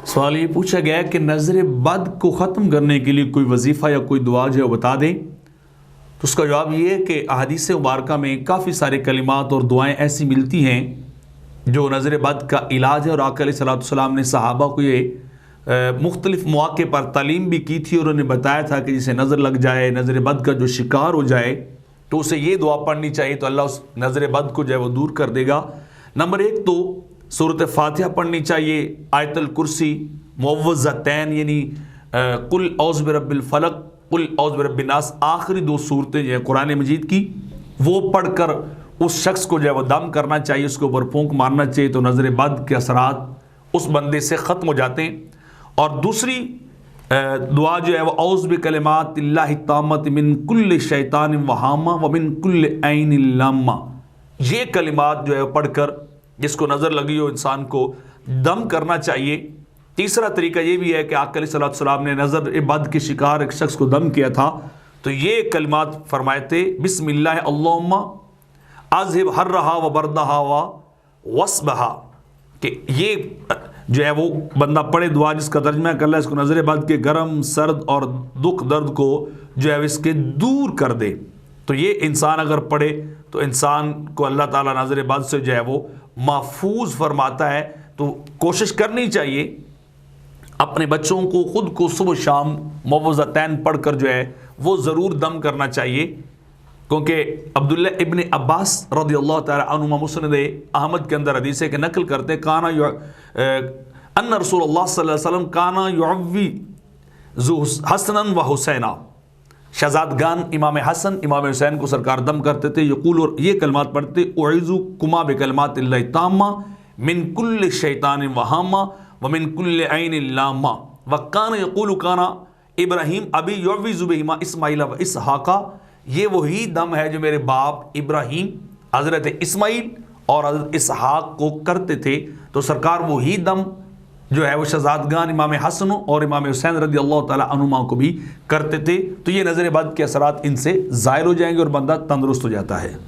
सवाल ये पूछा गया कि नज़र बद को ख़त्म करने के लिए कोई वजीफ़ा या कोई दुआ जो है बता दें। तो उसका जवाब ये है कि अहादीस मुबारका में काफ़ी सारे कलिमात और दुआएं ऐसी मिलती हैं जो नज़र बद का इलाज है, और आका अलैहिस्सलातु वस्सलाम ने सहाबा को ये मुख्तलिफ़ मौक़े पर तालीम भी की थी और उन्हें बताया था कि जिसे नज़र लग जाए, नज़र बद का जो शिकार हो जाए तो उसे ये दुआ पढ़नी चाहिए, तो अल्लाह उस नज़र बद को जो है वो दूर कर देगा। नंबर एक तो सूरत फातिहा पढ़नी चाहिए, आयतुल कुर्सी, मुअव्वज़तैन यानी कुल औज़ बिरब्बिल फलक, कुल औज़ बिरब्बिन नास, आखिरी दो सूरतें जो है कुरान मजीद की, वो पढ़कर उस शख्स को जो है वो दम करना चाहिए, उसके ऊपर फूंक मारना चाहिए, तो नज़र बद के असरात उस बंदे से ख़त्म हो जाते हैं। और दूसरी दुआ जो है वो औज़ बिकलिमातिल्लाहि ताम्मति मिन कुल्लि शैतानिन व हामा व मिन कुल्लि ऐनिन लाम्मा, ये कलिमात जो है पढ़कर जिसको नज़र लगी हो इंसान को दम करना चाहिए। तीसरा तरीका ये भी है कि आका अलैहिस्सलातु वस्सलाम ने नज़र बद के शिकार एक शख्स को दम किया था, तो ये कलिमात फरमाए थे, बिस्मिल्लाह अल्लाहुम्मा अज़हिब हर्रहा व बरदहा व वस्बहा, कि ये जो है वो बंदा पढ़े दुआ जिसका तर्जमा कर ले, इसको नज़र बद के गरम सर्द और दुख दर्द को जो है इसके दूर कर दे। तो ये इंसान अगर पढ़े तो इंसान को अल्लाह ताला नज़र बद से जो है वो महफूज फरमाता है। तो कोशिश करनी चाहिए अपने बच्चों को, ख़ुद को सुबह शाम मुअव्वज़तैन पढ़ कर जो है वो ज़रूर दम करना चाहिए, क्योंकि अब्दुल्ला इब्न अब्बास रज़ियल्लाहु तआला अन्हुमा मुस्नद अहमद के अंदर हदीस है कि नकल करते काना अन्ना रसूलुल्लाह सल्लल्लाहु अलैहि वसल्लम काना युअव्वी हसनन व हुसैना, शहज़ादगान इमाम हसन इमाम हुसैन को सरकार दम करते थे, यक़ूल, और ये कलमात पढ़ते, उइज़ुकुमा बिकलिमातिल्लाहि ताम्मा मिन कुल्लि शैतानिन व हामा व मिन कुल्लि ऐनिन लाम्मा व काना यक़ूलु काना इब्राहीम अबी युअव्विज़ु बिहिमा इस्माईल व इसहाका। ये वही दम है जो मेरे बाप इब्राहीम, हज़रत इस्माईल और हज़रत इसहाक को करते थे। तो सरकार वही दम जो है वो शहज़ादगान इमाम हसन और इमाम हुसैन रज़ियल्लाहु तआला अन्हुमा को भी करते थे। तो ये नज़र बद के असरात इनसे ज़ाहिर हो जाएंगे और बंदा तंदुरुस्त हो जाता है।